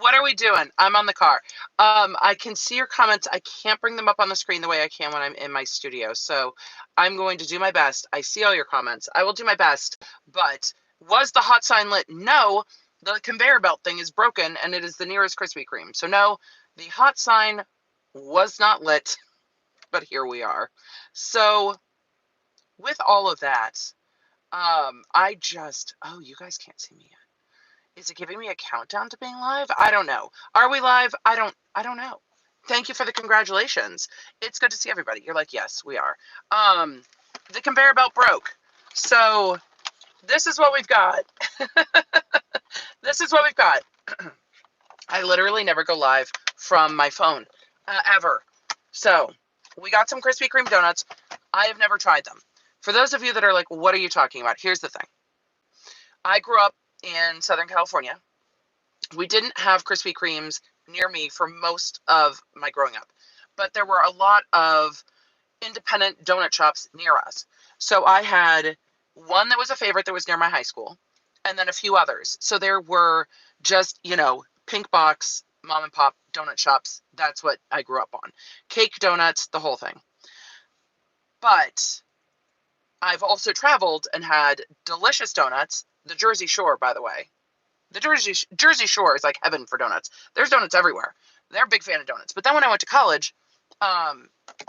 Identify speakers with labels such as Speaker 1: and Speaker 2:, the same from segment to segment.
Speaker 1: What are we doing? I'm on the car. I can see your comments. I can't bring them up on the screen the way I can when I'm in my studio. So I'm going to do my best. I see all your comments. I will do my best. But was the hot sign lit? No, the conveyor belt thing is broken and it is the nearest Krispy Kreme. So no, the hot sign was not lit, but here we are. So with all of that, oh, you guys can't see me yet. Is it giving me a countdown to being live? I don't know. Are we live? I don't know. Thank you for the congratulations. It's good to see everybody. You're like, yes, we are. The conveyor belt broke. So this is what we've got. This is what we've got. I literally never go live from my phone, ever. So we got some Krispy Kreme donuts. I have never tried them. For those of you that are like, what are you talking about? Here's the thing. I grew up in Southern California. We didn't have Krispy Kremes near me for most of my growing up, but there were a lot of independent donut shops near us. So I had one that was a favorite that was near my high school, and then a few others. So there were just, pink box, mom and pop donut shops. That's what I grew up on. Cake donuts, the whole thing. But I've also traveled and had delicious donuts. The Jersey Shore, by the way. The Jersey Shore is like heaven for donuts. There's donuts everywhere. They're a big fan of donuts. But then when I went to college, I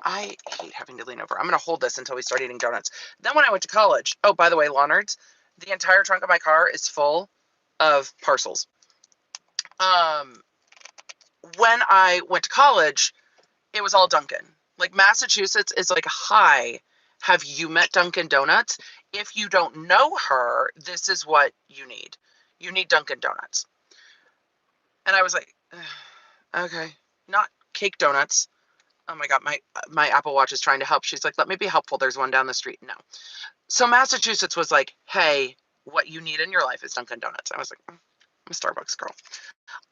Speaker 1: hate having to lean over. I'm going to hold this until we start eating donuts. Then when I went to college, oh, by the way, Lawnards, the entire trunk of my car is full of parcels. When I went to college, it was all Dunkin'. Like Massachusetts is like, hi, have you met Dunkin' Donuts? If you don't know her, this is what you need. You need Dunkin' Donuts. And I was like, okay, not cake donuts. Oh my God, my Apple Watch is trying to help. She's like, let me be helpful. There's one down the street. No. So Massachusetts was like, hey, what you need in your life is Dunkin' Donuts. I was like, I'm a Starbucks girl.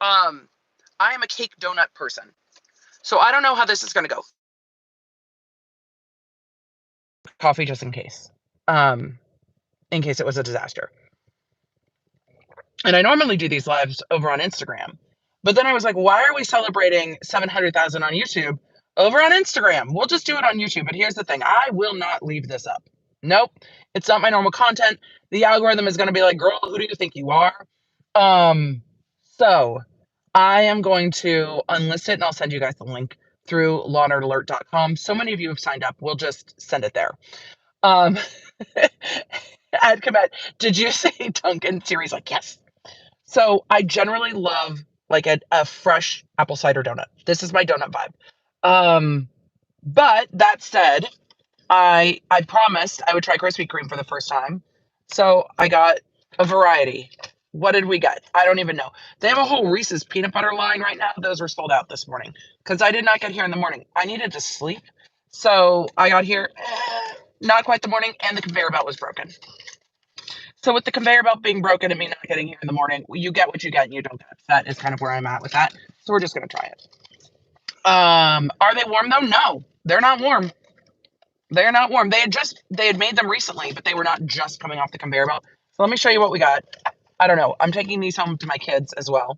Speaker 1: I am a cake donut person. So I don't know how this is going to go. Coffee just in case it was a disaster. And I normally do these lives over on Instagram. But then I was like, why are we celebrating 700,000 on YouTube over on Instagram? We'll just do it on YouTube. But here's the thing. I will not leave this up. Nope. It's not my normal content. The algorithm is going to be like, girl, who do you think you are? So I am going to unlist it and I'll send you guys the link through lawnerdalert.com. So many of you have signed up. We'll just send it there. Ad commit. Did you say Dunkin'? Siri's like, yes. So I generally love like a fresh apple cider donut. This is my donut vibe. But that said, I promised I would try Krispy Kreme for the first time. So I got a variety. What did we get? I don't even know. They have a whole Reese's peanut butter line right now. Those were sold out this morning because I did not get here in the morning. I needed to sleep. So I got here not quite the morning and the conveyor belt was broken. So with the conveyor belt being broken and me not getting here in the morning, you get what you get and you don't get. That is kind of where I'm at with that. So we're just going to try it. Are they warm though? No, they're not warm. They're not warm. They had made them recently, but they were not just coming off the conveyor belt. So let me show you what we got. I don't know. I'm taking these home to my kids as well.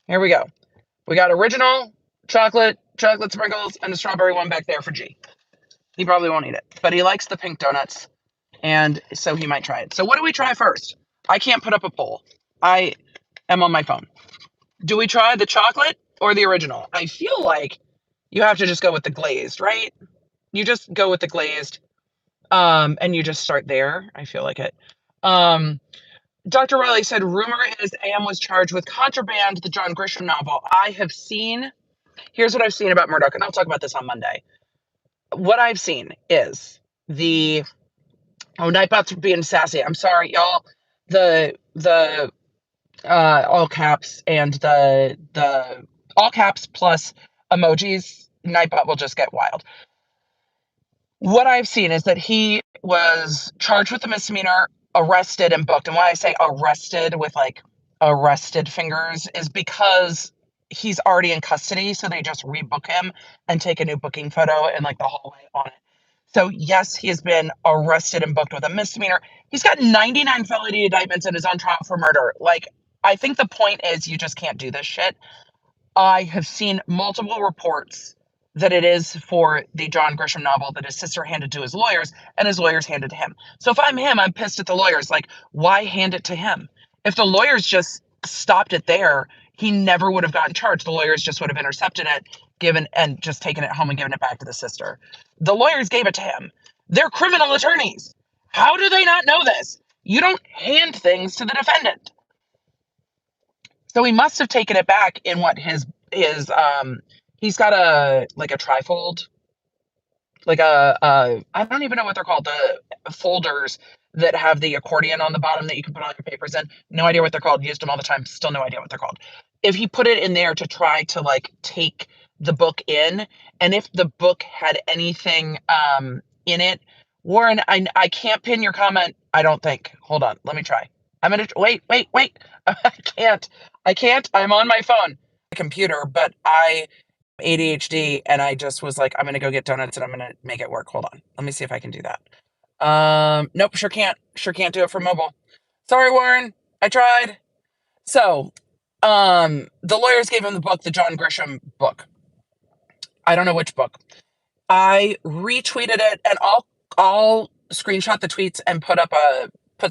Speaker 1: Here we go. We got original chocolate sprinkles, and a strawberry one back there for G. He probably won't eat it, but he likes the pink donuts, and so he might try it. So what do we try first? I can't put up a poll. I am on my phone. Do we try the chocolate or the original? I feel like you have to just go with the glazed, right? You just go with the glazed, and you just start there. I feel like it. Dr. Riley said, rumor is AM was charged with contraband, the John Grisham novel. Here's what I've seen about Murdoch, and I'll talk about this on Monday. What I've seen is Nightbot's being sassy. I'm sorry, y'all. The all caps and the all caps plus emojis, Nightbot will just get wild. What I've seen is that he was charged with a misdemeanor, arrested and booked. And when I say arrested with like arrested fingers is because he's already in custody. So they just rebook him and take a new booking photo and like the hallway on it. So yes, he has been arrested and booked with a misdemeanor. He's got 99 felony indictments and is on trial for murder. Like, I think the point is you just can't do this shit. I have seen multiple reports that it is for the John Grisham novel that his sister handed to his lawyers and his lawyers handed to him. So if I'm him, I'm pissed at the lawyers. Like, why hand it to him? If the lawyers just stopped it there, he never would have gotten charged. The lawyers just would have intercepted it, given and just taken it home and given it back to the sister. The lawyers gave it to him. They're criminal attorneys. How do they not know this? You don't hand things to the defendant. So he must have taken it back in what his he's got a like a trifold, like a I don't even know what they're called, the folders that have the accordion on the bottom that you can put all your papers in. No idea what they're called. Used them all the time. Still no idea what they're called. If he put it in there to try to like take the book in, and if the book had anything in it, Warren, I can't pin your comment. I don't think. Hold on. Let me try. I'm gonna wait. I can't. I'm on my phone, computer, but I ADHD and I just was like, I'm gonna go get donuts and I'm gonna make it work. Hold on. Let me see if I can do that. Nope, sure can't. Sure can't do it from mobile. Sorry, Warren. I tried. So, the lawyers gave him the book, the John Grisham book. I don't know which book. I retweeted it and I'll screenshot the tweets and put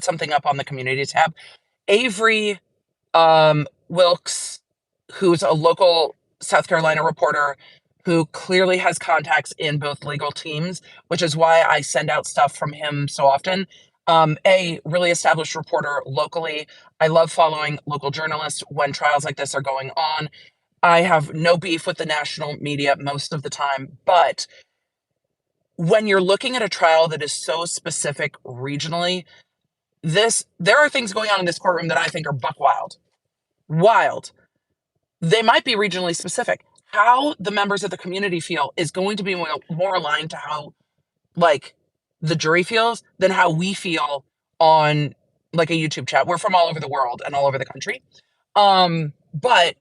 Speaker 1: something up on the community tab. Avery Wilkes, who's a local South Carolina reporter who clearly has contacts in both legal teams, which is why I send out stuff from him so often. A really established reporter locally. I love following local journalists when trials like this are going on. I have no beef with the national media most of the time, but when you're looking at a trial that is so specific regionally, there are things going on in this courtroom that I think are buck wild. Wild. They might be regionally specific. How the members of the community feel is going to be more aligned to how, like, the jury feels than how we feel on, like, a YouTube chat. We're from all over the world and all over the country. But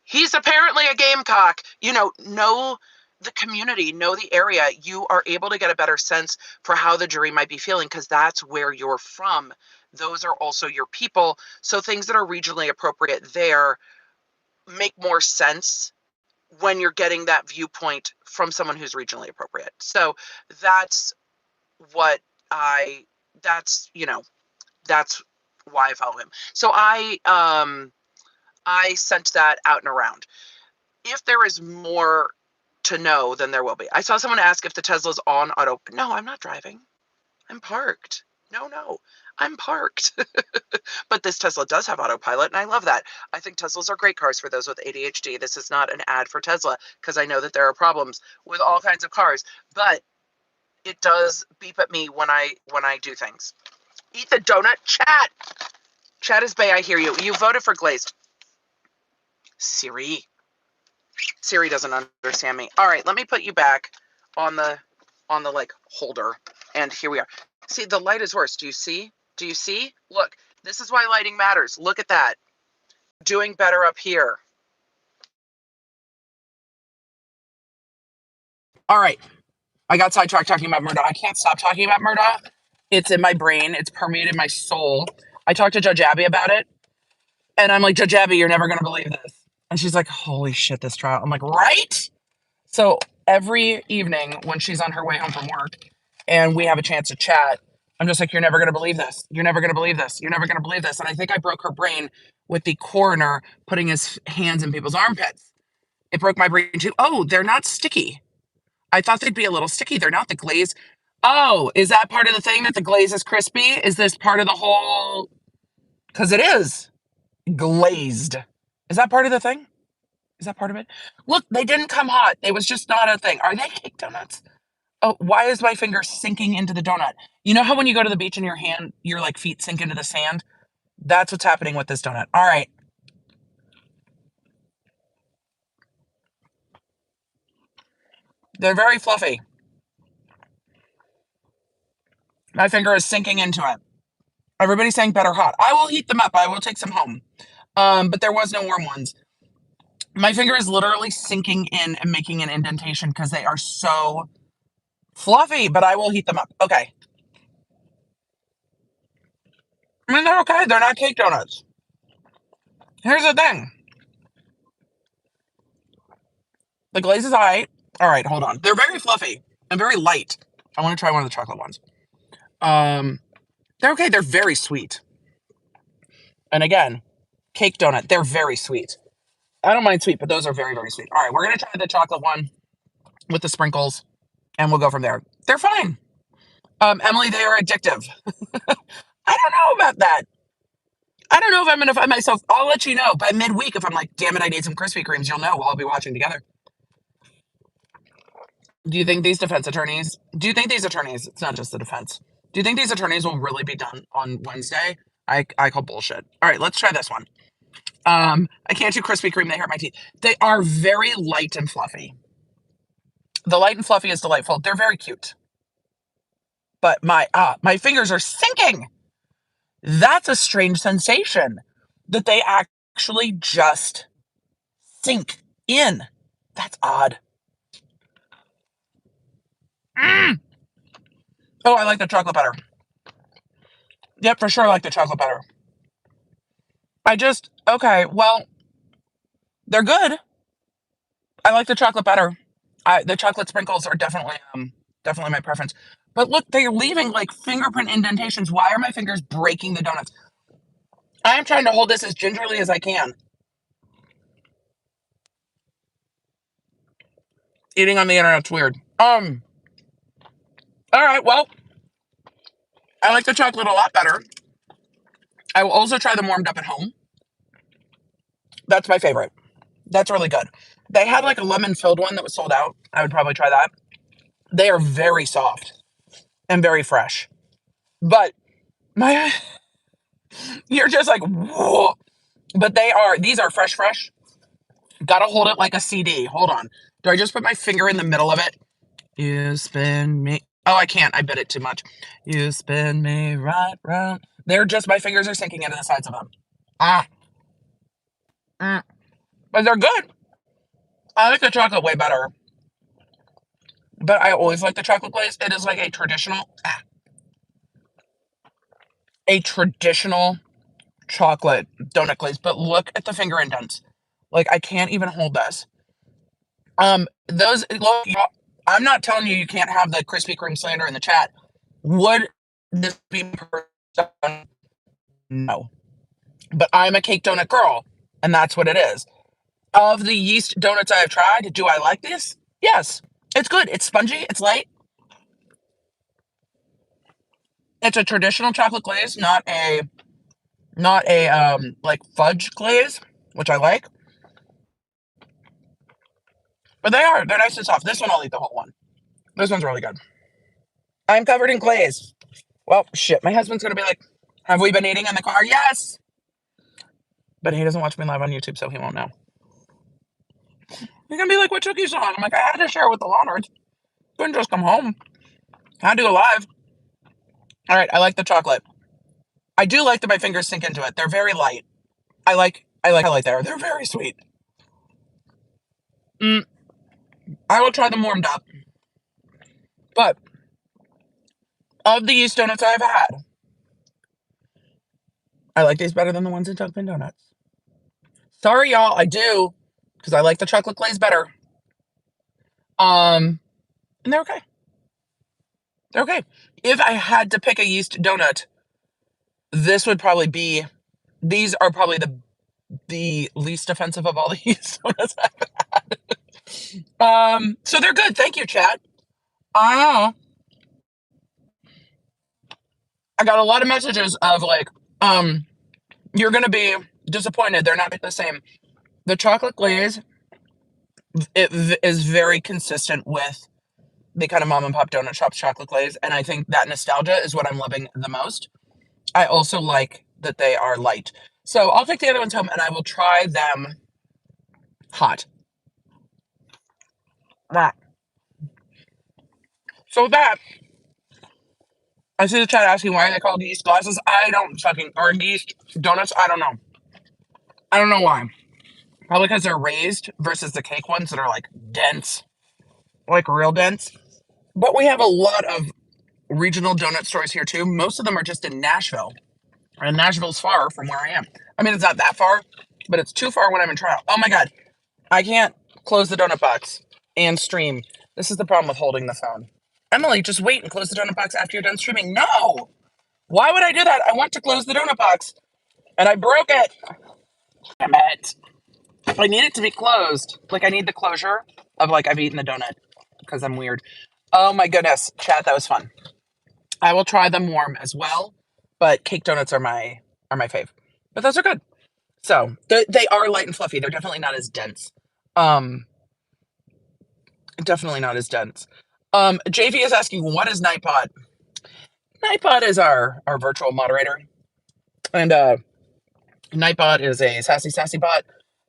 Speaker 1: he's apparently a gamecock. Know the community, know the area. You are able to get a better sense for how the jury might be feeling because that's where you're from. Those are also your people. So things that are regionally appropriate there make more sense when you're getting that viewpoint from someone who's regionally appropriate. So that's what that's why I follow him. So I sent that out and around. If there is more to know, then there will be. I saw someone ask if the Tesla's on auto. No, I'm not driving. I'm parked. No, I'm parked. But this Tesla does have autopilot, and I love that. I think Teslas are great cars for those with ADHD. This is not an ad for Tesla, because I know that there are problems with all kinds of cars, but it does beep at me when I do things. Eat the donut. Chat is Bay, I hear you. You voted for glazed. Siri doesn't understand me. All right, let me put you back on the like holder, and here we are. See, the light is worse. Do you see? Look, this is why lighting matters. Look at that. Doing better up here. All right, I got sidetracked talking about Murdaugh. I can't stop talking about Murdaugh. It's in my brain. It's permeated my soul. I talked to Judge Abby about it, and I'm like, Judge Abby, you're never going to believe this. And she's like, holy shit, this trial. I'm like, right? So every evening when she's on her way home from work and we have a chance to chat, I'm just like, you're never going to believe this. You're never going to believe this. You're never going to believe this. And I think I broke her brain with the coroner putting his hands in people's armpits. It broke my brain too. Oh, they're not sticky. I thought they'd be a little sticky. They're not. The glaze. Oh, is that part of the thing that the glaze is crispy? Is this part of the whole? Because it is glazed. Is that part of the thing? Is that part of it? Look, they didn't come hot. It was just not a thing. Are they cake donuts? Oh, why is my finger sinking into the donut? You know how when you go to the beach and your like feet sink into the sand? That's what's happening with this donut. All right. They're very fluffy. My finger is sinking into it. Everybody's saying better hot. I will heat them up. I will take some home. But there was no warm ones. My finger is literally sinking in and making an indentation because they are so fluffy, but I will heat them up. Okay. I mean, they're okay. They're not cake donuts. Here's the thing. The glaze is alright. Alright, hold on. They're very fluffy and very light. I want to try one of the chocolate ones. Um, they're okay. They're very sweet. And again, cake donut. They're very sweet. I don't mind sweet, but those are very, very sweet. All right, we're going to try the chocolate one with the sprinkles, and we'll go from there. They're fine. Emily, they are addictive. I don't know about that. I don't know if I'm going to find myself. I'll let you know by midweek if I'm like, damn it, I need some Krispy Kremes. You'll know. We'll all be watching together. Do you think these defense attorneys, it's not just the defense, do you think these attorneys will really be done on Wednesday? I call bullshit. All right, let's try this one. I can't do Krispy Kreme. They hurt my teeth. They are very light and fluffy. The light and fluffy is delightful. They're very cute. But my fingers are sinking. That's a strange sensation that they actually just sink in. That's odd. Mm. Oh, I like the chocolate better. Yep, for sure I like the chocolate better. Okay, well, they're good. I like the chocolate better. The chocolate sprinkles are definitely my preference. But look, they're leaving like fingerprint indentations. Why are my fingers breaking the donuts? I am trying to hold this as gingerly as I can. Eating on the internet's weird. All right, well, I like the chocolate a lot better. I will also try them warmed up at home. That's my favorite. That's really good. They had like a lemon filled one that was sold out. I would probably try that. They are very soft and very fresh. But you're just like, whoa. But these are fresh. Gotta hold it like a CD. Hold on. Do I just put my finger in the middle of it? You spin me. Oh, I can't. I bit it too much. You spin me right round. My fingers are sinking into the sides of them. Ah. Mm. But they're good. I like the chocolate way better. But I always like the chocolate glaze. It is like a traditional chocolate donut glaze. But look at the finger indents. Like, I can't even hold this. Look, I'm not telling you can't have the Krispy Kreme slander in the chat. Would this be no? But I'm a cake donut girl, and that's what it is. Of the yeast donuts I have tried, do I like this? Yes, it's good. It's spongy. It's light. It's a traditional chocolate glaze, not a like fudge glaze, which I like. But they're nice and soft. This one I'll eat the whole one. This one's really good. I'm covered in glaze. Well, shit. My husband's gonna be like, "Have we been eating in the car?" Yes. But he doesn't watch me live on YouTube, so he won't know. He's gonna be like, "What took you so long?" I'm like, "I had to share with the Lonards. Couldn't just come home. Had to go live." All right, I like the chocolate. I do like that my fingers sink into it. They're very light. I like how light they are. They're very sweet. I will try them warmed up. But of the yeast donuts I've had, I like these better than the ones in Dunkin' Donuts. Sorry, y'all. I do, because I like the chocolate glaze better. And they're okay. They're okay. If I had to pick a yeast donut, these are probably the least offensive of all the yeast donuts I've had. So they're good. Thank you, chat. I got a lot of messages of like, you're gonna be disappointed. They're not the same. The chocolate glaze, it is very consistent with the kind of mom and pop donut shop chocolate glaze, and I think that nostalgia is what I'm loving the most. I also like that they are light. So I'll take the other ones home and I will try them hot. So with that, I see the chat asking why are they called yeast glasses. Or yeast donuts. I don't know. I don't know why. Probably because they're raised versus the cake ones that are like dense, like real dense. But we have a lot of regional donut stores here too. Most of them are just in Nashville. And Nashville's far from where I am. I mean, it's not that far, but it's too far when I'm in trial. Oh my God. I can't close the donut box and stream. This is the problem with holding the phone. Emily, just wait and close the donut box after you're done streaming. No! Why would I do that? I want to close the donut box and I broke it. Damn it. I need it to be closed. Like, I need the closure of, like, I've eaten the donut because I'm weird. Oh my goodness. Chat, that was fun. I will try them warm as well, but cake donuts are my fave. But those are good. So they are light and fluffy. They're definitely not as dense. Definitely not as dense. JV is asking, what is Nightbot? Nightbot is our virtual moderator. And Nightbot is a sassy bot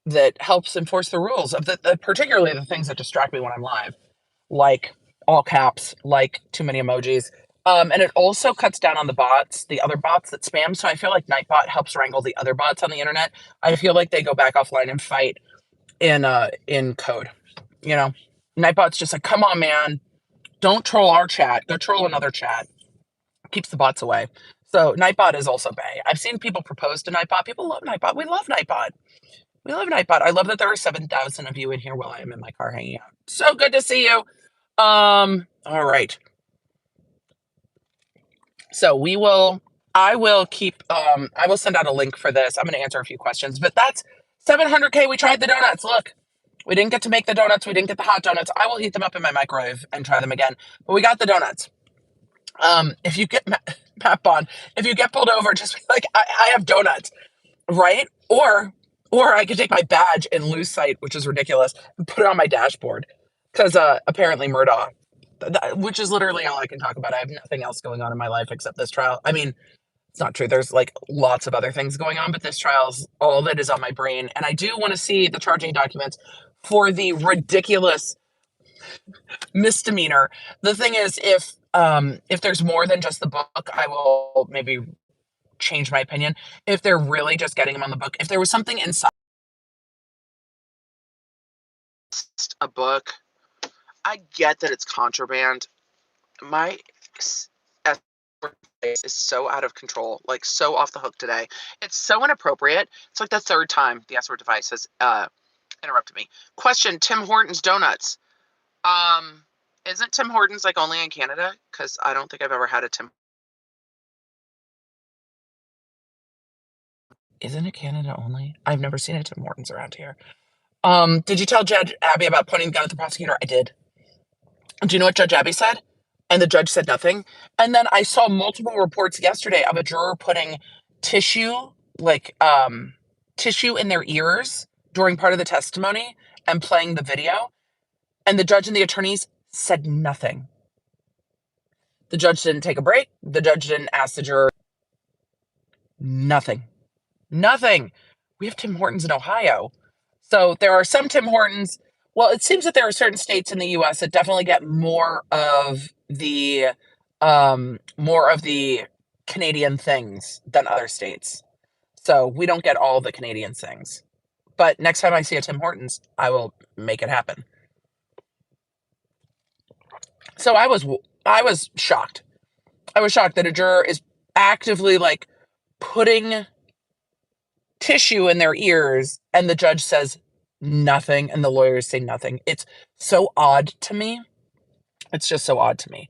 Speaker 1: that helps enforce the rules of particularly the things that distract me when I'm live, like all caps, like too many emojis. And it also cuts down on the other bots that spam. So I feel like Nightbot helps wrangle the other bots on the internet. I feel like they go back offline and fight in code. You know, Nightbot's just like, come on, man, don't troll our chat. Go troll another chat. Keeps the bots away. So Nightbot is also Bay. I've seen people propose to Nightbot. People love Nightbot. We love Nightbot. We love Nightbot. I love that there are 7,000 of you in here while I am in my car hanging out. So good to see you. All right. So I will send out a link for this. I'm going to answer a few questions, but that's 700K. We tried the donuts. Look, we didn't get to make the donuts. We didn't get the hot donuts. I will heat them up in my microwave and try them again, but we got the donuts. If you get Matt Bond, if you get pulled over, just be like, I have donuts, right? Or I could take my badge and lose sight, which is ridiculous, and put it on my dashboard. Because apparently Murdoch, which is literally all I can talk about. I have nothing else going on in my life except this trial. I mean, it's not true. There's like lots of other things going on, but this trial's all that is on my brain. And I do want to see the charging documents for the ridiculous misdemeanor. The thing is, if there's more than just the book, I will maybe change my opinion. If they're really just getting him on the book, if there was something inside a book, I get that it's contraband. My is so out of control, like so off the hook today. It's so inappropriate. It's like the third time the S-word device has interrupted me. Question: Tim Hortons donuts. Isn't Tim Hortons like only in Canada? Because I don't think I've ever had a Tim. Isn't it Canada only? I've never seen a Tim Hortons around here. Did you tell Judge Abby about pointing the gun at the prosecutor? I did. Do you know what Judge Abby said? And the judge said nothing. And then I saw multiple reports yesterday of a juror putting tissue in their ears during part of the testimony and playing the video. And the judge and the attorneys said nothing. The judge didn't take a break. The judge didn't ask the juror. Nothing. We have Tim Hortons in Ohio. So there are some Tim Hortons. Well, it seems that there are certain states in the U.S. that definitely get more of the Canadian things than other states. So we don't get all the Canadian things. But next time I see a Tim Hortons, I will make it happen. So I was shocked. I was shocked that a juror is actively like putting tissue in their ears and the judge says nothing and the lawyers say nothing. It's so odd to me. It's just so odd to me.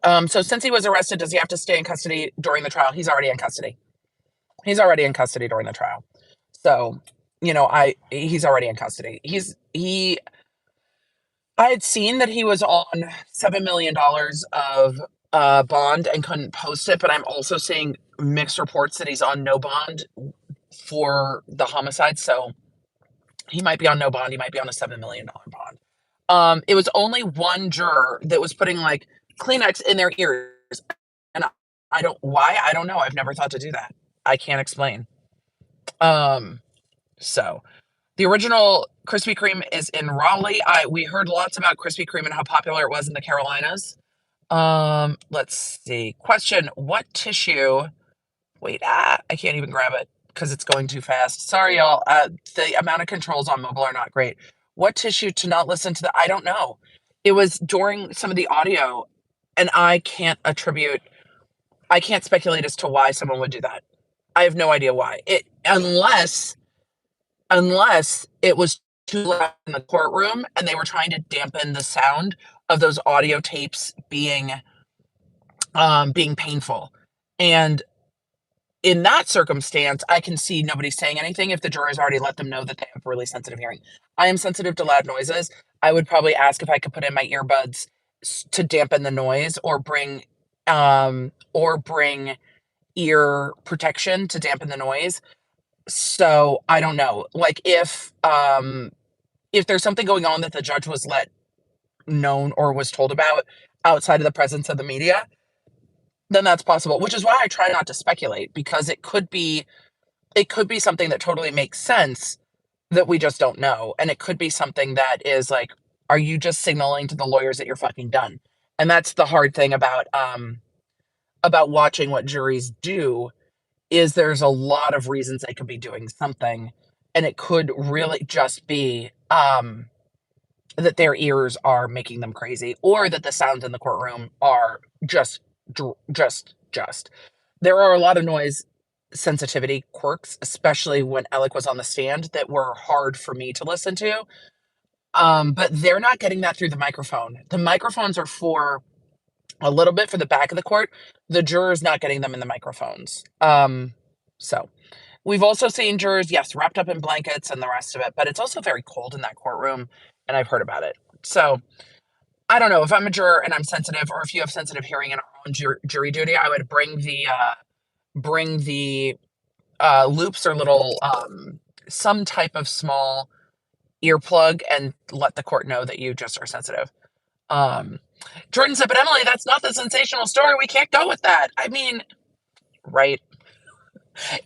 Speaker 1: So since he was arrested, does he have to stay in custody during the trial? He's already in custody. He's already in custody during the trial. So, he's already in custody. I had seen that he was on $7 million of bond and couldn't post it, but I'm also seeing mixed reports that he's on no bond for the homicide. So he might be on no bond. He might be on a $7 million bond. It was only one juror that was putting like Kleenex in their ears. And I don't know. I've never thought to do that. I can't explain. So the original Krispy Kreme is in Raleigh. We heard lots about Krispy Kreme and how popular it was in the Carolinas. Let's see. Question: what tissue? Wait, I can't even grab it because it's going too fast. Sorry, y'all. The amount of controls on mobile are not great. What tissue to not listen to I don't know. It was during some of the audio, and I can't speculate as to why someone would do that. I have no idea why. Unless it was too loud in the courtroom and they were trying to dampen the sound of those audio tapes being painful. And in that circumstance, I can see nobody saying anything if the jurors already let them know that they have really sensitive hearing. I am sensitive to loud noises. I would probably ask if I could put in my earbuds to dampen the noise, or bring ear protection to dampen the noise. So I don't know. Like if there's something going on that the judge was let known or was told about outside of the presence of the media, then that's possible, which is why I try not to speculate, because it could be something that totally makes sense that we just don't know. And it could be something that is like, are you just signaling to the lawyers that you're fucking done? And that's the hard thing about watching what juries do, is there's a lot of reasons they could be doing something. And it could really just be that their ears are making them crazy, or that the sounds in the courtroom are just. There are a lot of noise sensitivity quirks, especially when Alec was on the stand, that were hard for me to listen to. But they're not getting that through the microphone. The microphones are for a little bit for the back of the court. The jurors not getting them in the microphones. So we've also seen jurors, yes, wrapped up in blankets and the rest of it, but it's also very cold in that courtroom, and I've heard about it. So I don't know if I'm a juror and I'm sensitive, or if you have sensitive hearing and are on jury duty, I would bring the loops or little some type of small earplug and let the court know that you just are sensitive. Um, Jordan said, but Emily, that's not the sensational story. We can't go with that. I mean, right.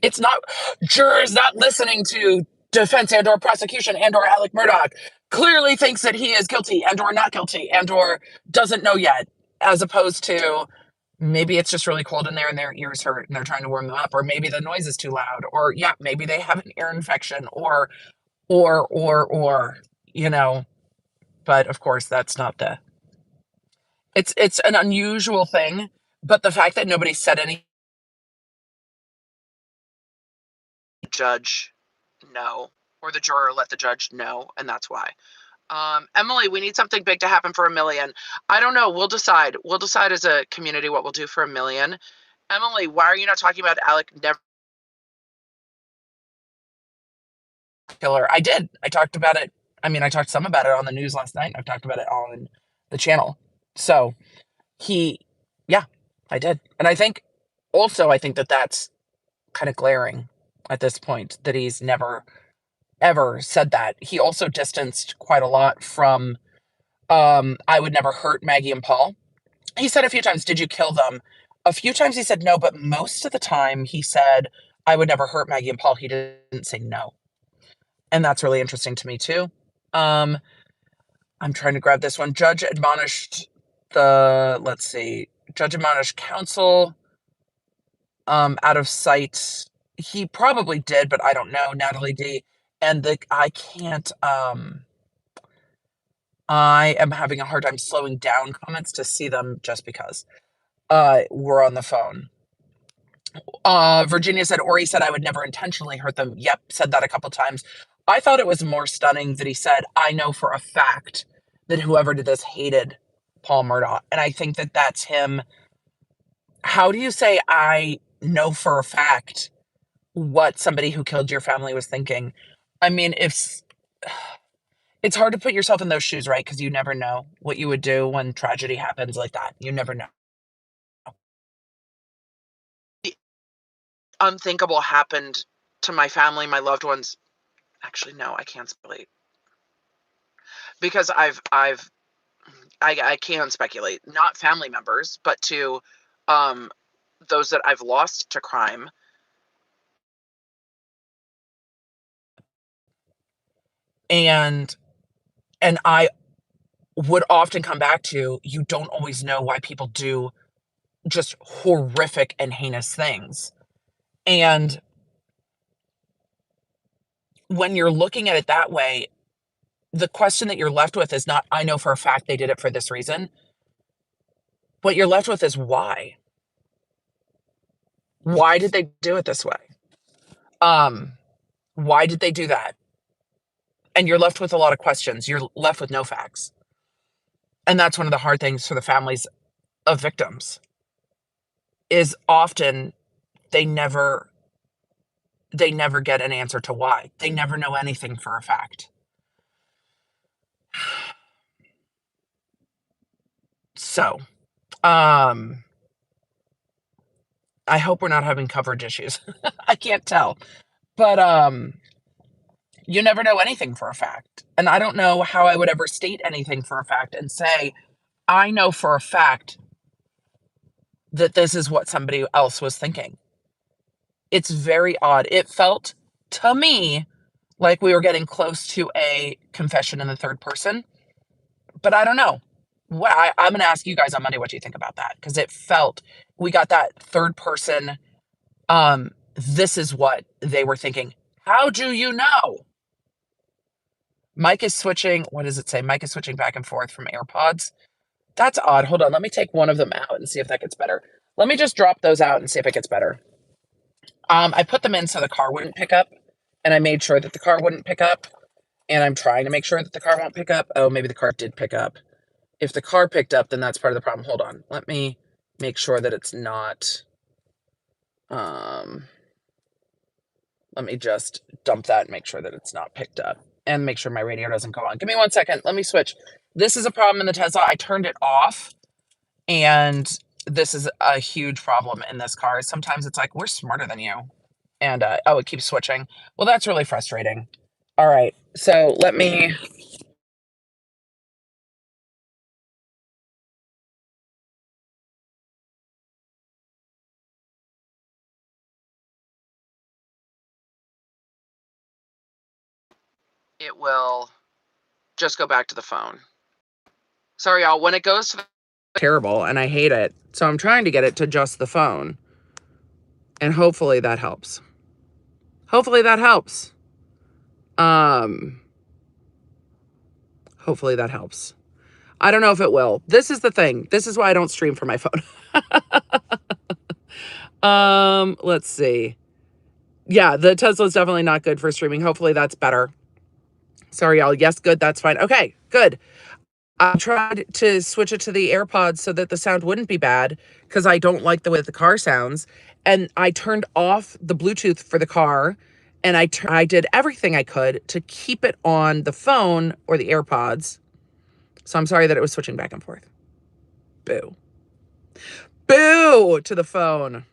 Speaker 1: It's not jurors not listening to defense and or prosecution and or Alec Murdaugh clearly thinks that he is guilty and or not guilty and or doesn't know yet, as opposed to maybe it's just really cold in there and their ears hurt and they're trying to warm them up, or maybe the noise is too loud, or yeah, maybe they have an ear infection, or you know. But of course that's not the it's an unusual thing, but the fact that nobody said any judge no, or the juror let the judge know, and that's why. Emily, we need something big to happen for 1 million. I don't know. We'll decide. We'll decide as a community what we'll do for 1 million. Emily, why are you not talking about Alec never killer? I did. I talked about it. I mean, I talked some about it on the news last night. I've talked about it on the channel. So he, yeah, I did. And I think that that's kind of glaring at this point, that he's never ever said that. He also distanced quite a lot from I would never hurt Maggie and Paul. He said a few times, did you kill them? A few times he said no, but most of the time he said, I would never hurt Maggie and Paul. He didn't say no. And that's really interesting to me too. Um, I'm trying to grab this one. Let's see, Judge admonished counsel out of sight. He probably did, but I don't know. Natalie D. And I am having a hard time slowing down comments to see them just because we're on the phone. Virginia said, Ori said I would never intentionally hurt them. Yep, said that a couple times. I thought it was more stunning that he said, I know for a fact that whoever did this hated Paul Murdaugh. And I think that that's him. How do you say, I know for a fact what somebody who killed your family was thinking? I mean, it's hard to put yourself in those shoes, right? Because you never know what you would do when tragedy happens like that. You never know. The unthinkable happened to my family, my loved ones. Actually, no, I can't speculate, because I can speculate, not family members, but to those that I've lost to crime. And I would often come back to, you don't always know why people do just horrific and heinous things. And when you're looking at it that way, the question that you're left with is not, I know for a fact they did it for this reason. What you're left with is why. Why did they do it this way? Why did they do that? And you're left with a lot of questions. You're left with no facts. And that's one of the hard things for the families of victims is often they never get an answer to why. They never know anything for a fact. So, I hope we're not having coverage issues. I can't tell. But you never know anything for a fact. And I don't know how I would ever state anything for a fact and say, I know for a fact that this is what somebody else was thinking. It's very odd. It felt to me like we were getting close to a confession in the third person, but I don't know. I'm going to ask you guys on Monday what you think about that, because it felt we got that third person. This is what they were thinking. How do you know? Mike is switching. What does it say? Mike is switching back and forth from AirPods. That's odd. Hold on. Let me take one of them out and see if that gets better. Let me just drop those out and see if it gets better. I put them in so the car wouldn't pick up, and I made sure that the car wouldn't pick up, and I'm trying to make sure that the car won't pick up. Oh, maybe the car did pick up. If the car picked up, then that's part of the problem. Hold on. Let me make sure that it's not, let me just dump that and make sure that it's not picked up, and make sure my radio doesn't go on. Give me 1 second. Let me switch. This is a problem in the Tesla. I turned it off, and this is a huge problem in this car. Sometimes it's like, we're smarter than you. And, oh, it keeps switching. Well, that's really frustrating. All right. So let me... It will just go back to the phone. Sorry, y'all. When it goes to the... Terrible, and I hate it. So I'm trying to get it to just the phone. And hopefully that helps. Hopefully that helps. Hopefully that helps. I don't know if it will. This is the thing. This is why I don't stream from my phone. Let's see. Yeah, the Tesla is definitely not good for streaming. Hopefully that's better. Sorry, y'all. Yes, good. That's fine. Okay, good. I tried to switch it to the AirPods so that the sound wouldn't be bad, because I don't like the way the car sounds. And I turned off the Bluetooth for the car, and I did everything I could to keep it on the phone or the AirPods. So I'm sorry that it was switching back and forth. Boo. Boo to the phone.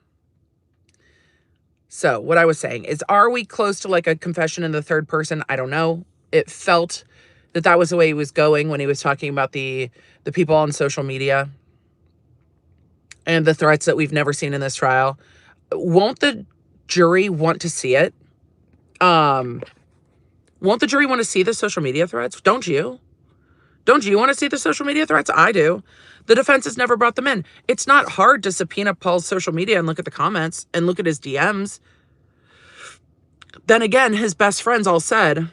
Speaker 1: So what I was saying is, are we close to like a confession in the third person? I don't know. It felt that was the way he was going when he was talking about the people on social media and the threats that we've never seen in this trial. Won't the jury want to see it? Won't the jury want to see the social media threats? Don't you? Don't you want to see the social media threats? I do. The defense has never brought them in. It's not hard to subpoena Paul's social media and look at the comments and look at his DMs. Then again, his best friends all said,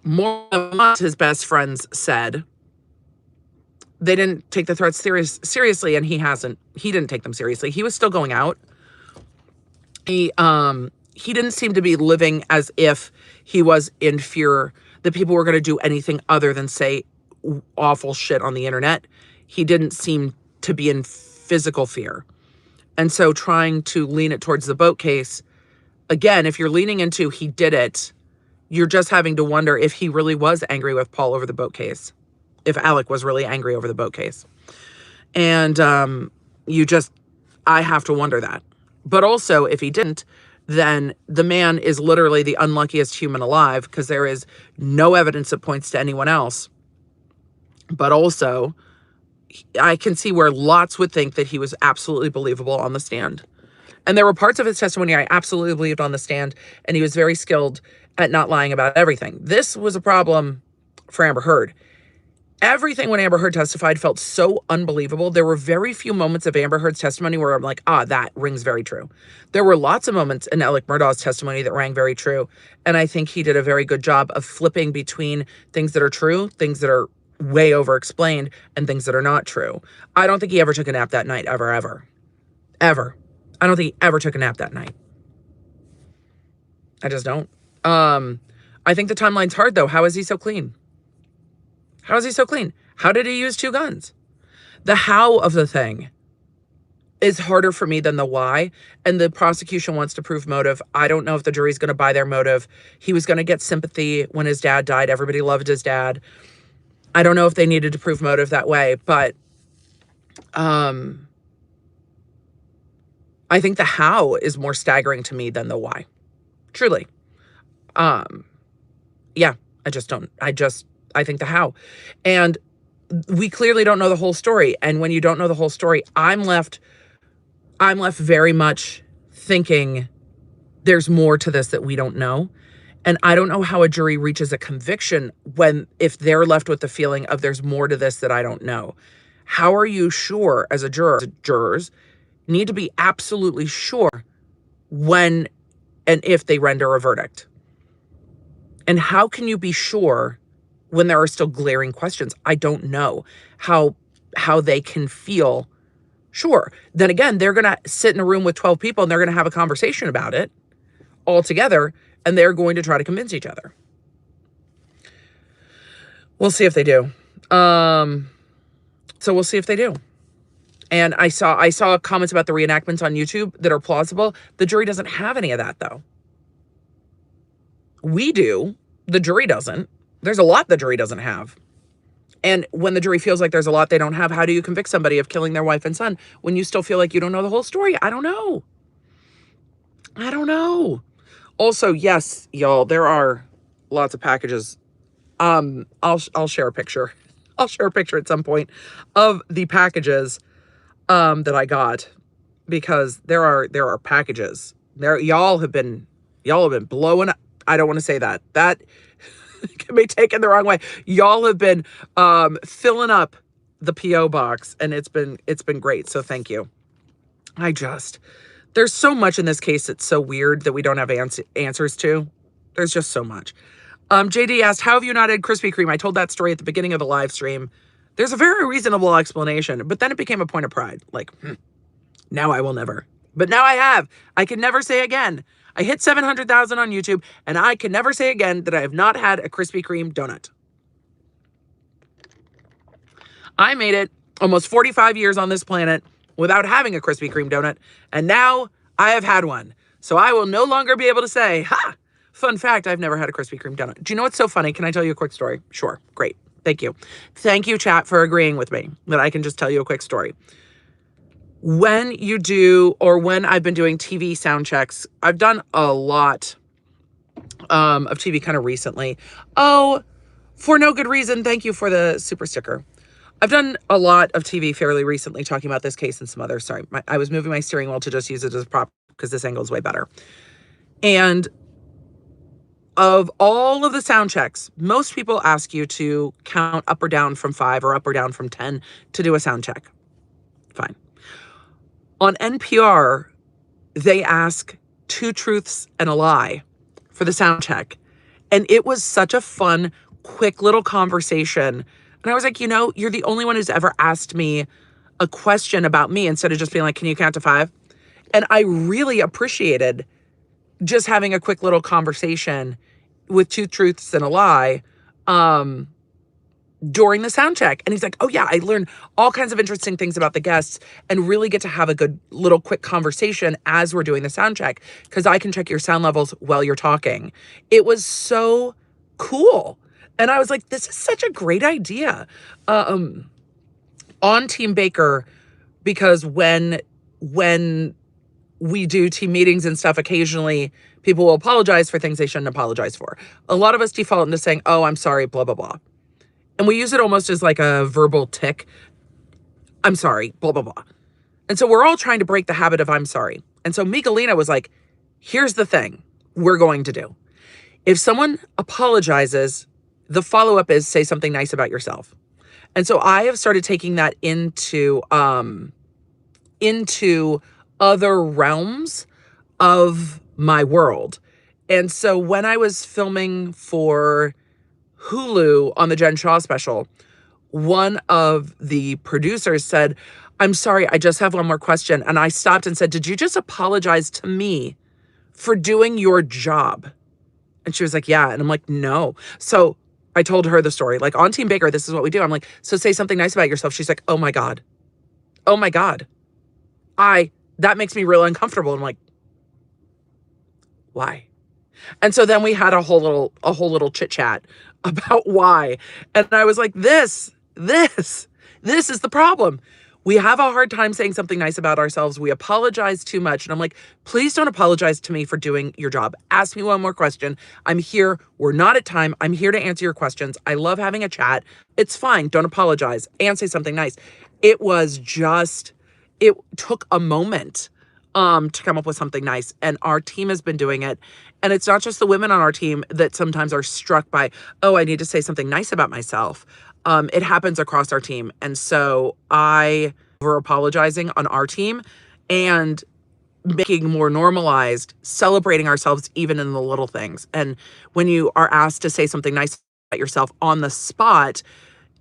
Speaker 1: more than once his best friends said, they didn't take the threats seriously, and he didn't take them seriously. He was still going out. He didn't seem to be living as if he was in fear that people were going to do anything other than say awful shit on the internet. He didn't seem to be in physical fear. And so trying to lean it towards the boat case, again, if you're leaning into he did it, you're just having to wonder if he really was angry with Paul over the boat case. If Alec was really angry over the boat case. And I have to wonder that. But also, if he didn't, then the man is literally the unluckiest human alive, because there is no evidence that points to anyone else. But also, I can see where lots would think that he was absolutely believable on the stand. And there were parts of his testimony I absolutely believed on the stand, and he was very skilled at not lying about everything. This was a problem for Amber Heard. Everything when Amber Heard testified felt so unbelievable. There were very few moments of Amber Heard's testimony where I'm like, that rings very true. There were lots of moments in Alec Murdaugh's testimony that rang very true. And I think he did a very good job of flipping between things that are true, things that are way over explained, and things that are not true. I don't think he ever took a nap that night, ever. I don't think he ever took a nap that night. I just don't. I think the timeline's hard, though. How is he so clean? How is he so clean? How did he use 2 guns? The how of the thing is harder for me than the why. And the prosecution wants to prove motive. I don't know if the jury's going to buy their motive. He was going to get sympathy when his dad died. Everybody loved his dad. I don't know if they needed to prove motive that way, but I think the how is more staggering to me than the why. Truly. Yeah, I think the how. And we clearly don't know the whole story. And when you don't know the whole story, I'm left very much thinking there's more to this that we don't know. And I don't know how a jury reaches a conviction if they're left with the feeling of there's more to this that I don't know. How are you sure as a juror? Jurors need to be absolutely sure when and if they render a verdict. And how can you be sure when there are still glaring questions? I don't know how they can feel sure. Then again, they're going to sit in a room with 12 people and they're going to have a conversation about it all together, and they're going to try to convince each other. We'll see if they do. So we'll see if they do. And I saw comments about the reenactments on YouTube that are plausible. The jury doesn't have any of that, though. We do. The jury doesn't. There's a lot the jury doesn't have. And when the jury feels like there's a lot they don't have, how do you convict somebody of killing their wife and son when you still feel like you don't know the whole story? I don't know. Also, yes, y'all, there are lots of packages. I'll share a picture. I'll share a picture at some point of the packages that I got, because there are packages. Y'all have been blowing up. I don't want to say that. That can be taken the wrong way. Y'all have been filling up the PO box, and it's been great. So thank you. There's so much in this case that's so weird that we don't have answers to. There's just so much. JD asked, how have you not had Krispy Kreme? I told that story at the beginning of the live stream. There's a very reasonable explanation, but then it became a point of pride. Like, now I will never. But now I have. I can never say again. I hit 700,000 on YouTube, and I can never say again that I have not had a Krispy Kreme donut. I made it almost 45 years on this planet without having a Krispy Kreme donut, and now I have had one. So I will no longer be able to say, fun fact, I've never had a Krispy Kreme donut. Do you know what's so funny? Can I tell you a quick story? Sure. Great. Thank you. Thank you, chat, for agreeing with me that I can just tell you a quick story. When I've been doing TV sound checks, I've done a lot of TV kind of recently. Oh, for no good reason. Thank you for the super sticker. I've done a lot of TV fairly recently talking about this case and some others. Sorry, I was moving my steering wheel to just use it as a prop because this angle is way better. And of all of the sound checks, most people ask you to count up or down from 5 or up or down from 10 to do a sound check. Fine. On NPR, they ask 2 truths and a lie for the sound check. And it was such a fun, quick little conversation. And I was like, you're the only one who's ever asked me a question about me instead of just being like, can you count to 5? And I really appreciated just having a quick little conversation with 2 truths and a lie during the sound check. And he's like, oh yeah, I learned all kinds of interesting things about the guests and really get to have a good little quick conversation as we're doing the sound check, because I can check your sound levels while you're talking. It was so cool. And I was like, this is such a great idea. On Team Baker, because when we do team meetings and stuff, occasionally people will apologize for things they shouldn't apologize for. A lot of us default into saying, oh, I'm sorry, blah, blah, blah. And we use it almost as like a verbal tick. I'm sorry, blah, blah, blah. And so we're all trying to break the habit of I'm sorry. And so Miguelina was like, here's the thing we're going to do. If someone apologizes, the follow-up is say something nice about yourself. And so I have started taking that into other realms of my world. And so when I was filming for Hulu on the Jen Shaw special, one of the producers said, "I'm sorry, I just have one more question." And I stopped and said, "Did you just apologize to me for doing your job?" And she was like, "Yeah." And I'm like, "No." So I told her the story. Like, on Team Baker, this is what we do. I'm like, "So say something nice about yourself." She's like, "Oh my God. Oh my God. That makes me real uncomfortable." I'm like, "Why?" And so then we had a whole little chit chat about why. And I was like, this is the problem. We have a hard time saying something nice about ourselves. We apologize too much. And I'm like, please don't apologize to me for doing your job. Ask me one more question. I'm here. We're not at time. I'm here to answer your questions. I love having a chat. It's fine. Don't apologize and say something nice. It took a moment to come up with something nice. And our team has been doing it. And it's not just the women on our team that sometimes are struck by, oh, I need to say something nice about myself. It happens across our team. And so we're apologizing on our team and making more normalized, celebrating ourselves even in the little things. And when you are asked to say something nice about yourself on the spot,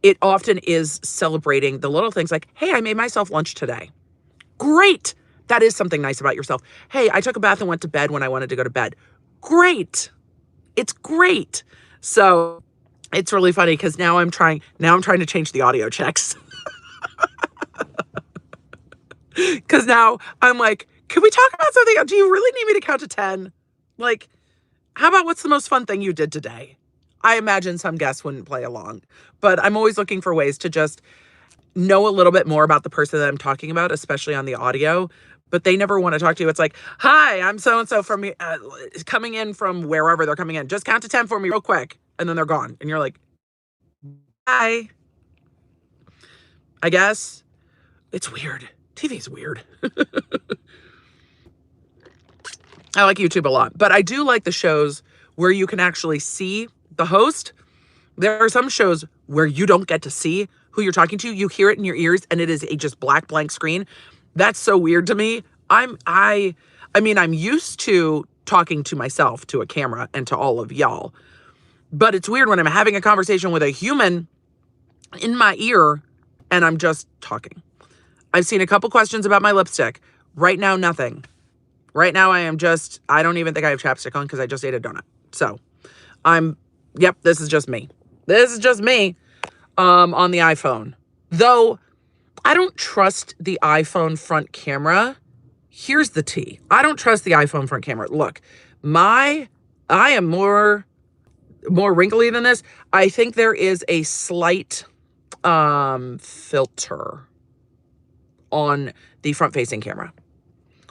Speaker 1: it often is celebrating the little things like, hey, I made myself lunch today. Great. That is something nice about yourself. Hey, I took a bath and went to bed when I wanted to go to bed. Great. It's great. So it's really funny because now I'm trying to change the audio checks. Because now I'm like, can we talk about something? Do you really need me to count to 10? Like, how about what's the most fun thing you did today? I imagine some guests wouldn't play along, but I'm always looking for ways to just know a little bit more about the person that I'm talking about, especially on the audio. But they never want to talk to you. It's like, hi, I'm so-and-so from coming in from wherever they're coming in. Just count to 10 for me real quick. And then they're gone. And you're like, hi. I guess it's weird. TV is weird. I like YouTube a lot, but I do like the shows where you can actually see the host. There are some shows where you don't get to see who you're talking to. You hear it in your ears and it is a just black blank screen. That's so weird to me. I'm used to talking to myself, to a camera, and to all of y'all. But it's weird when I'm having a conversation with a human in my ear and I'm just talking. I've seen a couple questions about my lipstick. Right now, nothing. Right now, I don't even think I have chapstick on because I just ate a donut. So this is just me. This is just me on the iPhone. Though I don't trust the iPhone front camera. Here's the tea. I don't trust the iPhone front camera. Look, I am more wrinkly than this. I think there is a slight filter on the front-facing camera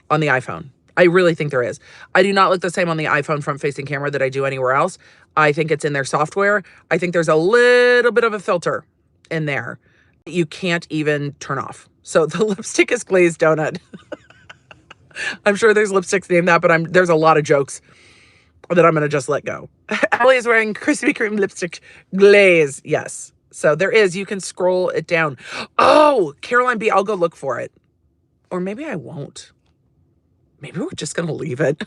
Speaker 1: on the iPhone. I really think there is. I do not look the same on the iPhone front-facing camera that I do anywhere else. I think it's in their software. I think there's a little bit of a filter in there that you can't even turn off. So the lipstick is glazed donut. I'm sure there's lipsticks named that, but there's a lot of jokes that I'm going to just let go. Allie is wearing Krispy Kreme lipstick glaze. Yes. So there is. You can scroll it down. Oh, Caroline B. I'll go look for it. Or maybe I won't. Maybe we're just going to leave it.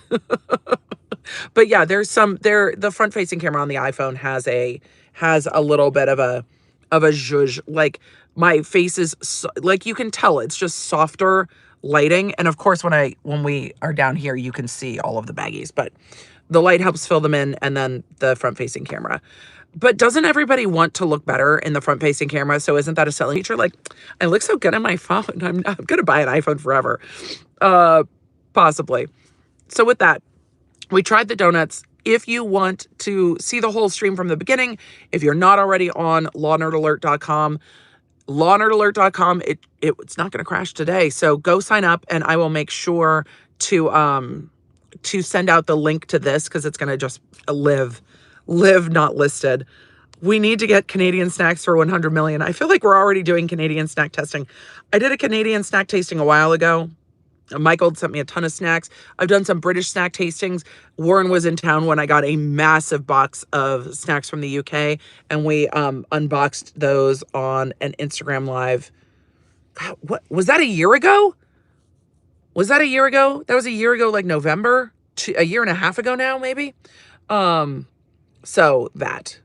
Speaker 1: But yeah, the front facing camera on the iPhone has a little bit of a zhuzh. Like my face is like, you can tell it's just softer lighting. And of course, when we are down here, you can see all of the baggies, but the light helps fill them in, and then the front facing camera. But doesn't everybody want to look better in the front facing camera? So isn't that a selling feature? Like, I look so good on my phone. I'm going to buy an iPhone forever. Possibly. So with that, we tried the donuts. If you want to see the whole stream from the beginning, if you're not already on lawnerdalert.com, it's not going to crash today. So go sign up, and I will make sure to send out the link to this, because it's going to just live not listed. We need to get Canadian snacks for 100 million. I feel like we're already doing Canadian snack testing. I did a Canadian snack tasting a while ago. Michael sent me a ton of snacks. I've done some British snack tastings. Warren was in town when I got a massive box of snacks from the UK, and we unboxed those on an Instagram live. God, what was that, a year ago? Was that a year ago? That was a year ago, like November, a year and a half ago now, maybe. So that.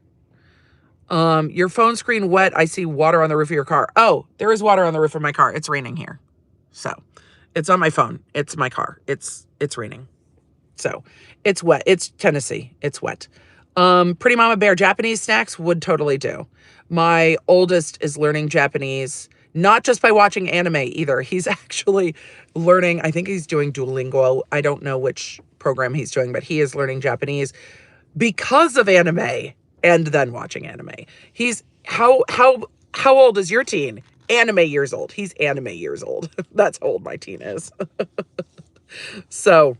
Speaker 1: Your phone screen wet. I see water on the roof of your car. Oh, there is water on the roof of my car. It's raining here. So it's on my phone. It's my car. It's raining. So it's wet. It's Tennessee. It's wet. Pretty Mama Bear, Japanese snacks would totally do. My oldest is learning Japanese, not just by watching anime either. He's actually learning, I think he's doing Duolingo. I don't know which program he's doing, but he is learning Japanese because of anime and then watching anime. He's how old is your teen? Anime years old. He's anime years old. That's how old my teen is. So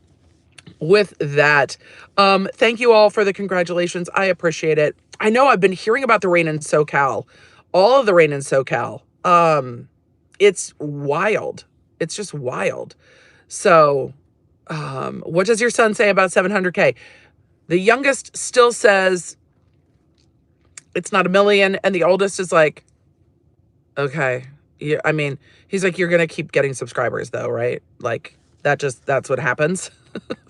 Speaker 1: with that, thank you all for the congratulations. I appreciate it. I know I've been hearing about the rain in SoCal, all of the rain in SoCal. It's wild. It's just wild. So, what does your son say about 700K? The youngest still says it's not a million. And the oldest is like, okay. Yeah, I mean, he's like, you're going to keep getting subscribers though, right? Like that's what happens.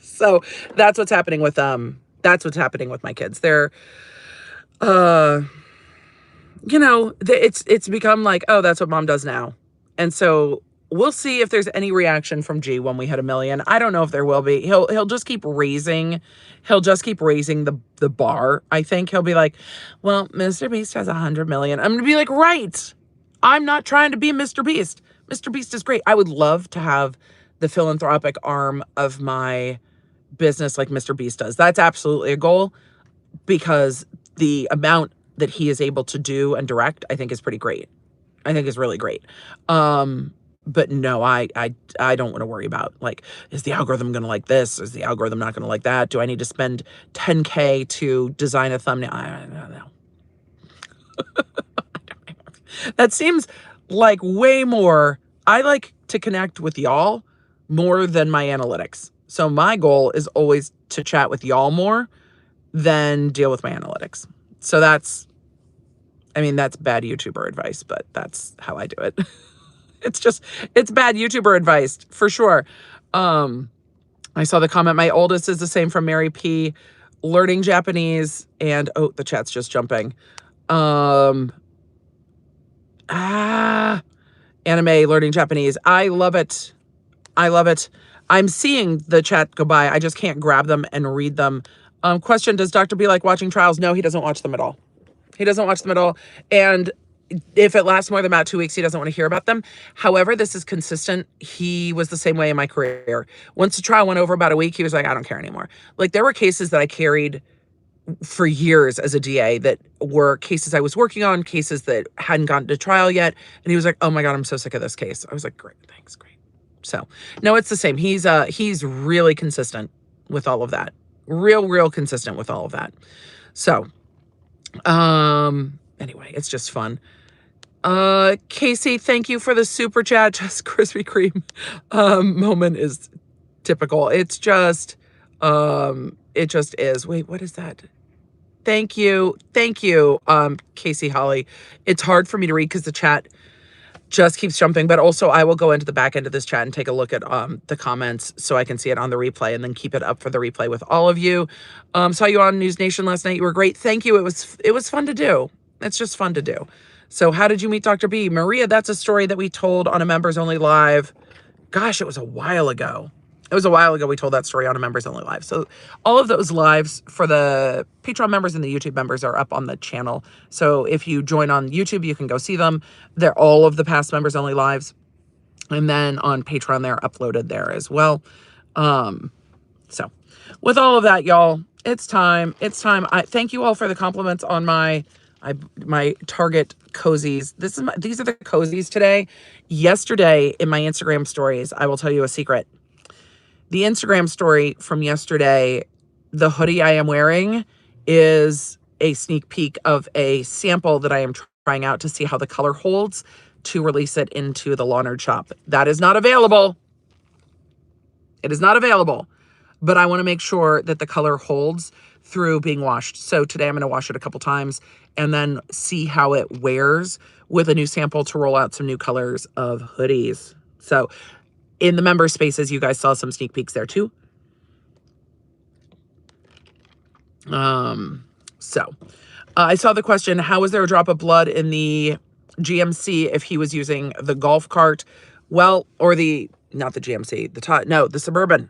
Speaker 1: So that's what's happening with my kids. They're, it's become like, oh, that's what mom does now. And so we'll see if there's any reaction from G when we hit 1 million. I don't know if there will be. He'll just keep raising. He'll just keep raising the bar. I think he'll be like, well, Mr. Beast has 100 million. I'm going to be like, right. I'm not trying to be Mr. Beast. Mr. Beast is great. I would love to have the philanthropic arm of my business like Mr. Beast does. That's absolutely a goal, because the amount that he is able to do and direct, I think is pretty great. I think is really great. But no, I don't want to worry about, like, is the algorithm going to like this? Is the algorithm not going to like that? Do I need to spend 10K to design a thumbnail? I don't know. That seems like way more. I like to connect with y'all more than my analytics. So my goal is always to chat with y'all more than deal with my analytics. So that's bad YouTuber advice, but that's how I do it. It's bad YouTuber advice for sure. I saw the comment. My oldest is the same from Mary P, learning Japanese, and oh, the chat's just jumping. Anime, learning Japanese. I love it. I love it. I'm seeing the chat go by. I just can't grab them and read them. Question, does Dr. B like watching trials? No, he doesn't watch them at all. He doesn't watch them at all. And if it lasts more than about 2 weeks, he doesn't want to hear about them. However, this is consistent. He was the same way in my career. Once the trial went over about a week, he was like, I don't care anymore. Like, there were cases that I carried for years as a DA that were cases I was working on, cases that hadn't gotten to trial yet. And he was like, oh my God, I'm so sick of this case. I was like, great, thanks, great. So no, it's the same. He's really consistent with all of that. Real consistent with all of that. So, anyway, it's just fun. Casey, thank you for the super chat. Just Krispy Kreme, moment is typical. It just is. Wait, what is that? Thank you, Casey Holly. It's hard for me to read because the chat just keeps jumping, but also I will go into the back end of this chat and take a look at the comments so I can see it on the replay and then keep it up for the replay with all of you. Saw you on News Nation last night. You were great. Thank you. It was fun to do. It's just fun to do. So how did you meet Dr. B? Maria, that's a story that we told on a members only live. Gosh, it was a while ago. We told that story on a members only live. So all of those lives for the Patreon members and the YouTube members are up on the channel. So if you join on YouTube, you can go see them. They're all of the past members only lives. And then on Patreon, they're uploaded there as well. So with all of that, y'all, it's time. I thank you all for the compliments on my Target cozies. These are the cozies today. Yesterday in my Instagram stories, I will tell you a secret. The Instagram story from yesterday, the hoodie I am wearing is a sneak peek of a sample that I am trying out to see how the color holds to release it into the Lawnerd shop. That is not available. It is not available, but I want to make sure that the color holds through being washed. So today I'm going to wash it a couple times and then see how it wears with a new sample to roll out some new colors of hoodies. So in the member spaces, you guys saw some sneak peeks there too. I saw the question, how was there a drop of blood in the GMC if he was using the golf cart? Well, or not the GMC, the Suburban.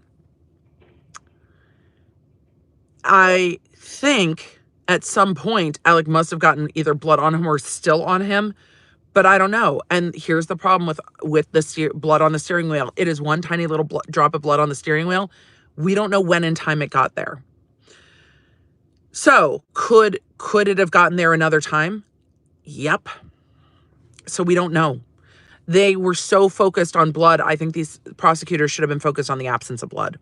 Speaker 1: I think at some point, Alec must have gotten either blood on him or still on him, but I don't know. And here's the problem with the blood on the steering wheel. It is one tiny little drop of blood on the steering wheel. We don't know when in time it got there. So could it have gotten there another time? Yep. So we don't know. They were so focused on blood. I think these prosecutors should have been focused on the absence of blood.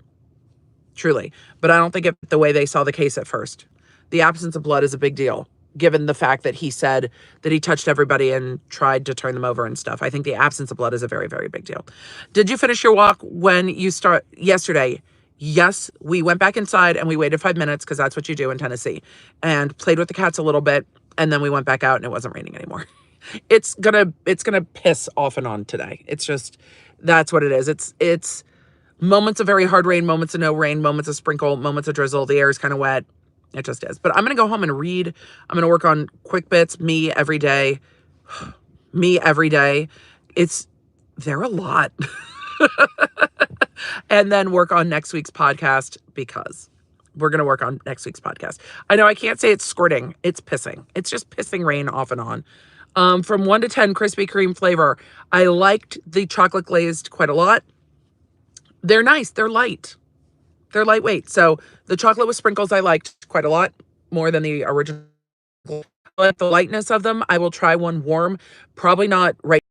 Speaker 1: Truly. But I don't think it the way they saw the case at first. The absence of blood is a big deal, given the fact that he said that he touched everybody and tried to turn them over and stuff. I think the absence of blood is a very, very big deal. Did you finish your walk when you start yesterday? Yes, we went back inside and we waited 5 minutes because that's what you do in Tennessee, and played with the cats a little bit. And then we went back out and it wasn't raining anymore. It's gonna piss off and on today. It's just, that's what it is. It's moments of very hard rain, moments of no rain, moments of sprinkle, moments of drizzle. The air is kind of wet. It just is. But I'm going to go home and read. I'm going to work on quick bits, me every day. Me every day. They're a lot. And then work on next week's podcast, because we're going to work on next week's podcast. I know I can't say it's squirting. It's pissing. It's just pissing rain off and on. From 1 to 10, Krispy Kreme flavor. I liked the chocolate glazed quite a lot. They're nice. They're light. They're lightweight. So the chocolate with sprinkles I liked quite a lot more than the original. I like the lightness of them. I will try one warm. Probably not right.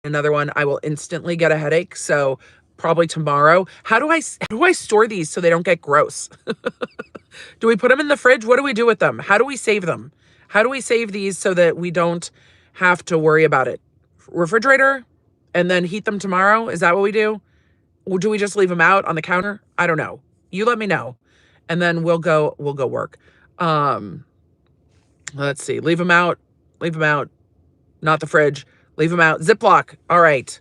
Speaker 1: Another one, I will instantly get a headache. So probably tomorrow. How do I store these so they don't get gross? Do we put them in the fridge? What do we do with them? How do we save them? How do we save these so that we don't have to worry about it? Refrigerator and then heat them tomorrow? Is that what we do? Or do we just leave them out on the counter? I don't know. You let me know. And then we'll go work. Let's see. Leave them out. Not the fridge. Leave them out. Ziploc. All right.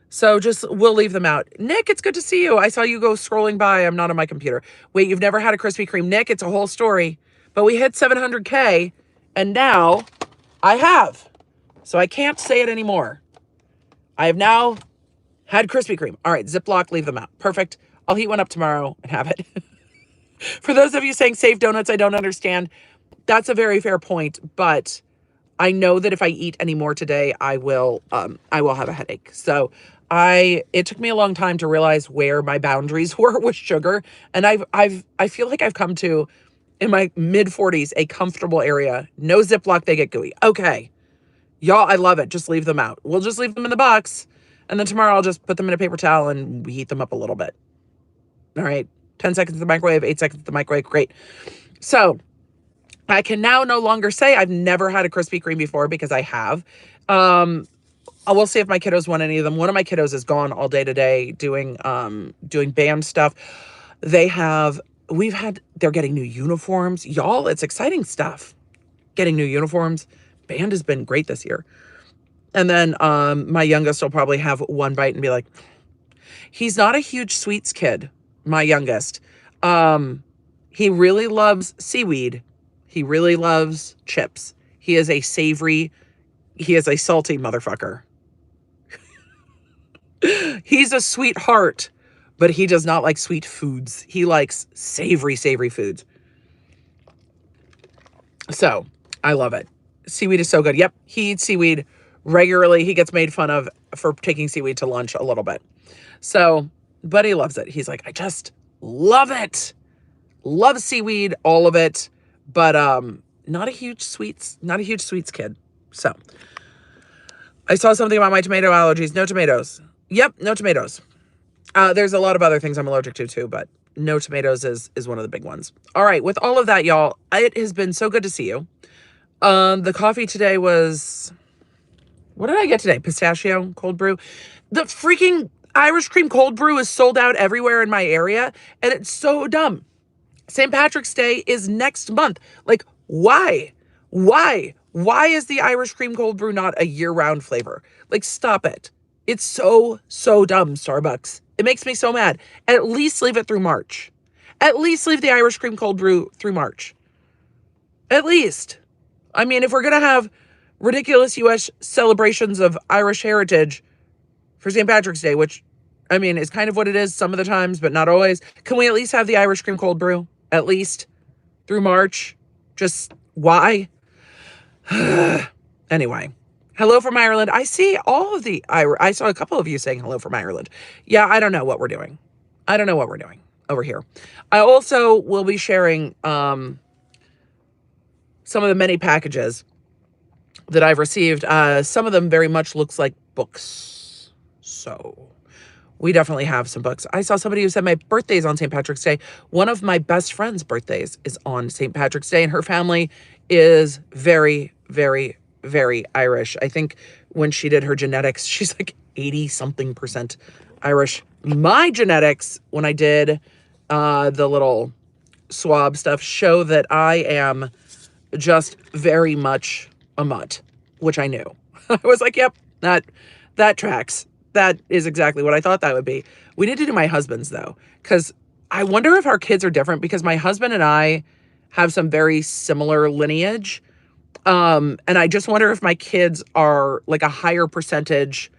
Speaker 1: So we'll leave them out. Nick, it's good to see you. I saw you go scrolling by. I'm not on my computer. Wait, you've never had a Krispy Kreme? Nick, it's a whole story. But we hit 700K and now I have. So I can't say it anymore. I have now had Krispy Kreme. All right, Ziploc, leave them out. Perfect. I'll heat one up tomorrow and have it. For those of you saying save donuts, I don't understand. That's a very fair point, but I know that if I eat any more today, I will have a headache. So it took me a long time to realize where my boundaries were with sugar. And I feel like I've come to, in my mid 40s, a comfortable area. No Ziploc, they get gooey. Okay. Y'all, I love it. Just leave them out. We'll just leave them in the box. And then tomorrow I'll just put them in a paper towel and we heat them up a little bit. All right. 10 seconds in the microwave, 8 seconds in the microwave. Great. So I can now no longer say I've never had a Krispy Kreme before, because I have. I will see if my kiddos want any of them. One of my kiddos is gone all day today doing band stuff. They're getting new uniforms. Y'all, it's exciting stuff. Getting new uniforms. Band has been great this year. And then my youngest will probably have one bite and be like, he's not a huge sweets kid, my youngest. He really loves seaweed. He really loves chips. He is a salty motherfucker. He's a sweetheart, but he does not like sweet foods. He likes savory foods. So I love it. Seaweed is so good. Yep. He eats seaweed regularly. He gets made fun of for taking seaweed to lunch a little bit. So, but he loves it. He's like, I just love it. Love seaweed, all of it. But not a huge sweets kid. So I saw something about my tomato allergies. No tomatoes. Yep, no tomatoes. There's a lot of other things I'm allergic to too, but no tomatoes is one of the big ones. All right, with all of that, y'all, it has been so good to see you. The coffee today was, what did I get today? Pistachio, cold brew. Irish cream cold brew is sold out everywhere in my area, and it's so dumb. St. Patrick's Day is next month. Like, why? Why? Why is the Irish cream cold brew not a year-round flavor? Like, stop it. It's so, so dumb, Starbucks. It makes me so mad. At least leave it through March. At least leave the Irish cream cold brew through March. At least. I mean, if we're going to have ridiculous U.S. celebrations of Irish heritage for St. Patrick's Day, which, I mean, is kind of what it is some of the times, but not always, can we at least have the Irish cream cold brew? At least through March? Just why? Anyway. Hello from Ireland. I see all of the I saw a couple of you saying hello from Ireland. Yeah, I don't know what we're doing. I don't know what we're doing over here. I also will be sharing some of the many packages that I've received. Some of them very much looks like books. So we definitely have some books. I saw somebody who said my birthday's on St. Patrick's Day. One of my best friend's birthdays is on St. Patrick's Day, and her family is very, very, very Irish. I think when she did her genetics, she's like 80-something% Irish. My genetics, when I did the little swab stuff, show that I am just very much a mutt, which I knew. I was like, yep, that tracks. That is exactly what I thought that would be. We need to do my husband's, though, because I wonder if our kids are different, because my husband and I have some very similar lineage. And I just wonder if my kids are like a higher percentage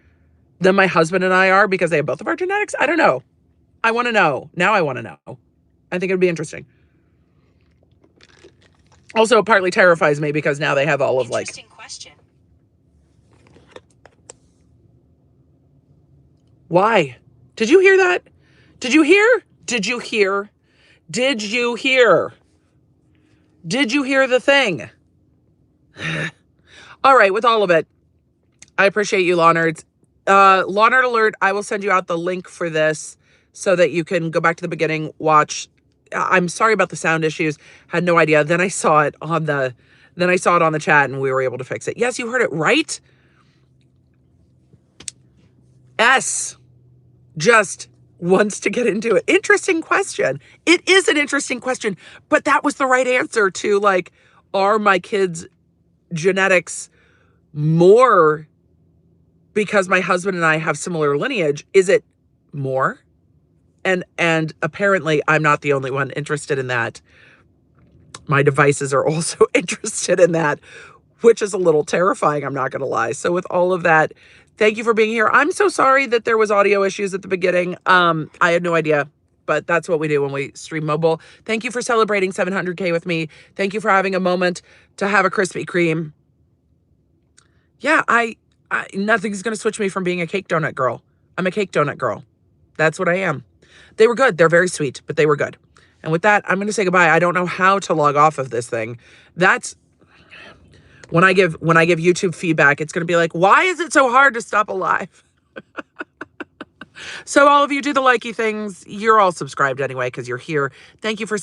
Speaker 1: than my husband and I are because they have both of our genetics. I don't know. I want to know. Now I want to know. I think it'd be interesting. Also, it partly terrifies me because now they have all of like... Interesting question. Why? Did you hear that? Did you hear? Did you hear? Did you hear? Did you hear the thing? All right, with all of it, I appreciate you, Law Nerds. Law Nerd Alert, I will send you out the link for this so that you can go back to the beginning, watch. I'm sorry about the sound issues. Had no idea. Then I saw it on the chat and we were able to fix it. Yes, you heard it right. S just wants to get into it. Interesting question. It is an interesting question, but that was the right answer to, like, are my kids' genetics more because my husband and I have similar lineage? Is it more? And apparently I'm not the only one interested in that. My devices are also interested in that, which is a little terrifying, I'm not going to lie. So with all of that, thank you for being here. I'm so sorry that there was audio issues at the beginning. I had no idea, but that's what we do when we stream mobile. Thank you for celebrating 700K with me. Thank you for having a moment to have a Krispy Kreme. Yeah, nothing's going to switch me from being a cake donut girl. I'm a cake donut girl. That's what I am. They were good. They're very sweet, but they were good. And with that, I'm going to say goodbye. I don't know how to log off of this thing. That's when I give YouTube feedback, it's going to be like, why is it so hard to stop alive? So all of you do the likey things. You're all subscribed anyway because you're here. Thank you for